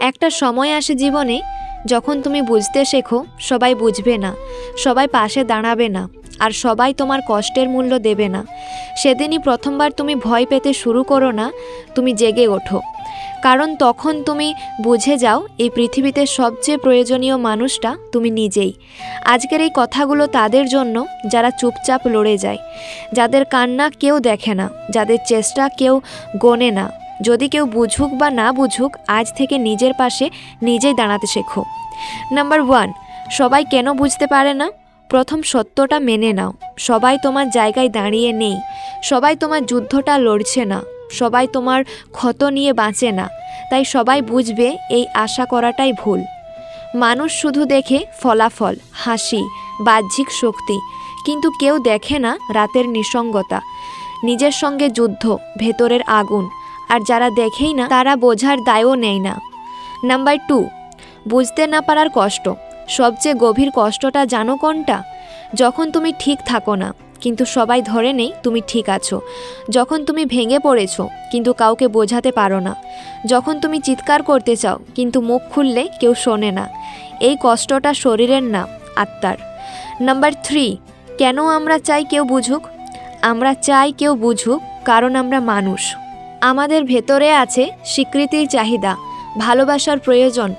একটা সময় আসে জীবনে যখন তুমি বুঝতে শেখো সবাই বুঝবে না, সবাই পাশে দাঁড়াবে না, আর সবাই তোমার কষ্টের মূল্য দেবে না। সেদিনই প্রথমবার তুমি ভয় পেতে শুরু করো না, তুমি জেগে ওঠো। কারণ তখন তুমি বুঝে যাও এই পৃথিবীতে সবচেয়ে প্রয়োজনীয় মানুষটা তুমি নিজেই। আজকের এই কথাগুলো তাদের জন্য যারা চুপচাপ লড়ে যায়, যাদের কান্না কেউ দেখে না, যাদের চেষ্টা কেউ গোনে না। যদি কেউ বুঝুক বা না বুঝুক, আজ থেকে নিজের পাশে নিজেই দাঁড়াতে শেখো। নাম্বার 1, সবাই কেন বুঝতে পারে না? প্রথম সত্যটা মেনে নাও, সবাই তোমার জায়গায় দাঁড়িয়ে নেই, সবাই তোমার যুদ্ধটা লড়ছে না, সবাই তোমার ক্ষত নিয়ে বাঁচে না। তাই সবাই বুঝবে এই আশা করাটাই ভুল। মানুষ শুধু দেখে ফলাফল, হাসি, বাহ্যিক শক্তি, কিন্তু কেউ দেখে না রাতের নিঃসঙ্গতা, নিজের সঙ্গে যুদ্ধ, ভেতরের আগুন। আর যারা দেখেই না তারা বোঝার দায়ও নেয় না। নাম্বার 2, বুঝতে না পারার কষ্ট। সবচেয়ে গভীর কষ্টটা জানো কোনটা? যখন তুমি ঠিক থাকো না কিন্তু সবাই ধরে নেই তুমি ঠিক আছো, যখন তুমি ভেঙে পড়েছো কিন্তু কাউকে বোঝাতে পারো না, যখন তুমি চিৎকার করতে চাও কিন্তু মুখ খুললে কেউ শোনে না। এই কষ্টটা শরীরের না, আত্মার। নাম্বার 3, কেন আমরা চাই কেউ বুঝুক? আমরা চাই কেউ বুঝুক কারণ আমরা মানুষ। আমাদের ভেতরে আছে স্বীকৃতির চাহিদা, ভালোবাসার প্রয়োজন,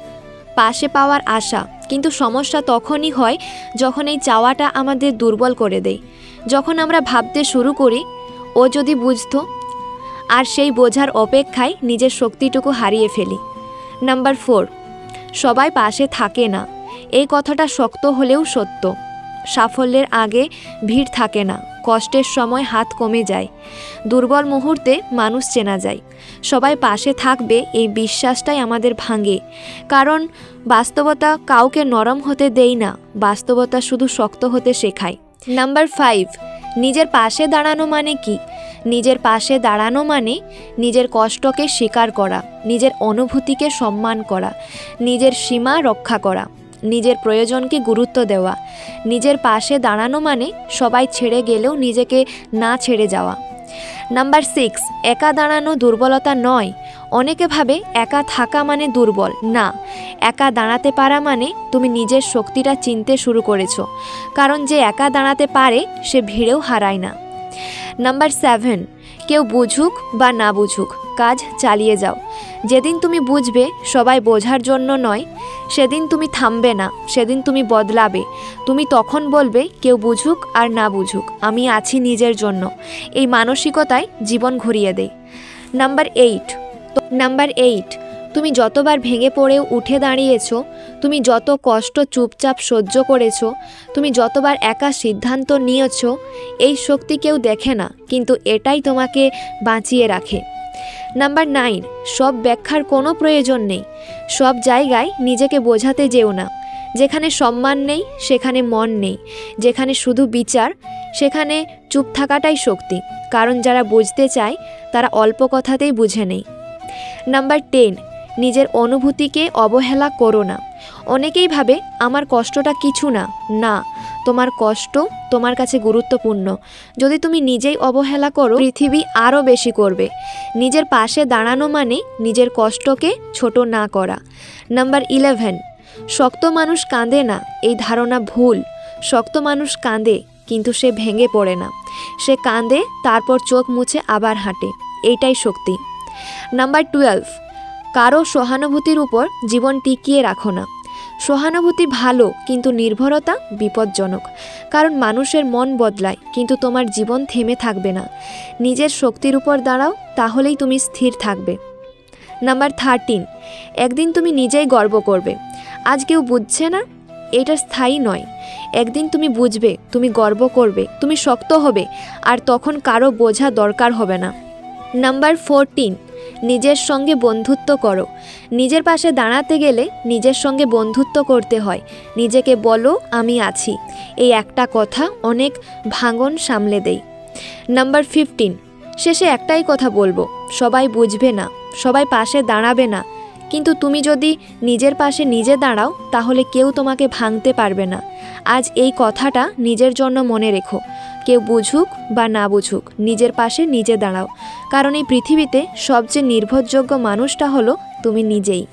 পাশে পাওয়ার আশা। কিন্তু সমস্যা তখনই হয় যখন এই চাওয়াটা আমাদের দুর্বল করে দেয়, যখন আমরা ভাবতে শুরু করি ও যদি বুঝতো, আর সেই বোঝার অপেক্ষায় নিজের শক্তিটুকু হারিয়ে ফেলি। নাম্বার 4, সবাই পাশে থাকে না। এই কথাটা শক্ত হলেও সত্য। সাফল্যের আগে ভিড় থাকে না, কষ্টের সময় হাত কমে যায়, দুর্বল মুহূর্তে মানুষ চেনা যায়। সবাই পাশে থাকবে এই বিশ্বাসটাই আমাদের ভাঙে, কারণ বাস্তবতা কাউকে নরম হতে দেয় না, বাস্তবতা শুধু শক্ত হতে শেখায়। নাম্বার 5, নিজের পাশে দাঁড়ানো মানে কি? নিজের পাশে দাঁড়ানো মানে নিজের কষ্টকে স্বীকার করা, নিজের অনুভূতিকে সম্মান করা, নিজের সীমা রক্ষা করা, নিজের প্রয়োজনকে গুরুত্ব দেওয়া। নিজের পাশে দাঁড়ানো মানে সবাই ছেড়ে গেলেও নিজেকে না ছেড়ে যাওয়া। নাম্বার 6, একা দাঁড়ানো দুর্বলতা নয়। অনেকে ভাবে একা থাকা মানে দুর্বল। না, একা দাঁড়াতে পারা মানে তুমি নিজের শক্তিটা চিনতে শুরু করেছো। কারণ যে একা দাঁড়াতে পারে সে ভিড়েও হারায় না। নাম্বার 7, কেউ বুঝুক বা না বুঝুক, কাজ চালিয়ে যাও। যেদিন তুমি বুঝবে সবাই বোঝার জন্য নয়, সেদিন তুমি থামবে না, সেদিন তুমি বদলাবে। তুমি তখন বলবে কেউ বুঝুক আর না বুঝুক, আমি আছি নিজের জন্য। এই মানসিকতায় জীবন ঘুরিয়ে দেয়। নাম্বার 8, তুমি যতবার ভেঙে পড়েও উঠে দাঁড়িয়েছো, তুমি যত কষ্ট চুপচাপ সহ্য করেছো, তুমি যতবার একা সিদ্ধান্ত নিয়েছো, এই শক্তি কেউ দেখে না, কিন্তু এটাই তোমাকে বাঁচিয়ে রাখে। নাম্বার 9, সব ব্যাখ্যার কোনো প্রয়োজন নেই। সব জায়গায় নিজেকে বোঝাতে যেও না। যেখানে সম্মান নেই সেখানে মন নেই, যেখানে শুধু বিচার সেখানে চুপ থাকাটাই শক্তি। কারণ যারা বুঝতে চায় তারা অল্প কথাতেই বুঝে নেয়। নাম্বার 10, নিজের অনুভূতিকে অবহেলা করো না। অনেকেই ভাবে আমার কষ্টটা কিছু না। না, তোমার কষ্ট তোমার কাছে গুরুত্বপূর্ণ। যদি তুমি নিজেই অবহেলা করো, পৃথিবী আরও বেশি করবে। নিজের পাশে দাঁড়ানো মানে নিজের কষ্টকে ছোট না করা। নাম্বার 11, শক্ত মানুষ কাঁদে না, এই ধারণা ভুল। শক্ত মানুষ কাঁদে কিন্তু সে ভেঙে পড়ে না, সে কাঁদে তারপর চোখ মুছে আবার হাঁটে। এইটাই শক্তি। নাম্বার 12, কারো সহানুভূতির উপর জীবন টিকিয়ে রাখো না। সহানুভূতি ভালো, কিন্তু নির্ভরতা বিপজ্জনক। কারণ মানুষের মন বদলায়, কিন্তু তোমার জীবন থেমে থাকবে না। নিজের শক্তির উপর দাঁড়াও, তাহলেই তুমি স্থির থাকবে। নাম্বার 13, একদিন তুমি নিজেই গর্ব করবে। আজ কেউ বুঝছে না, এটা স্থায়ী নয়। একদিন তুমি বুঝবে, তুমি গর্ব করবে, তুমি শক্ত হবে, আর তখন কারো বোঝা দরকার হবে না। নাম্বার 14, নিজের সঙ্গে বন্ধুত্ব করো। নিজের পাশে দাঁড়াতে গেলে নিজের সঙ্গে বন্ধুত্ব করতে হয়। নিজেকে বলো আমি আছি। এই একটা কথা অনেক ভাঙন সামলে দেয়। নাম্বার 15, শেষে একটাই কথা বলবো, সবাই বুঝবে না, সবাই পাশে দাঁড়াবে না, কিন্তু তুমি যদি নিজের পাশে নিজে দাঁড়াও তাহলে কেউ তোমাকে ভাঙতে পারবে না। আজ এই কথাটা নিজের জন্য মনে রেখো। কেউ বুঝুক বা না বুঝুক, নিজের পাশে নিজে দাঁড়াও। কারণ এই পৃথিবীতে সবচেয়ে নির্ভরযোগ্য মানুষটা হলো তুমি নিজেই।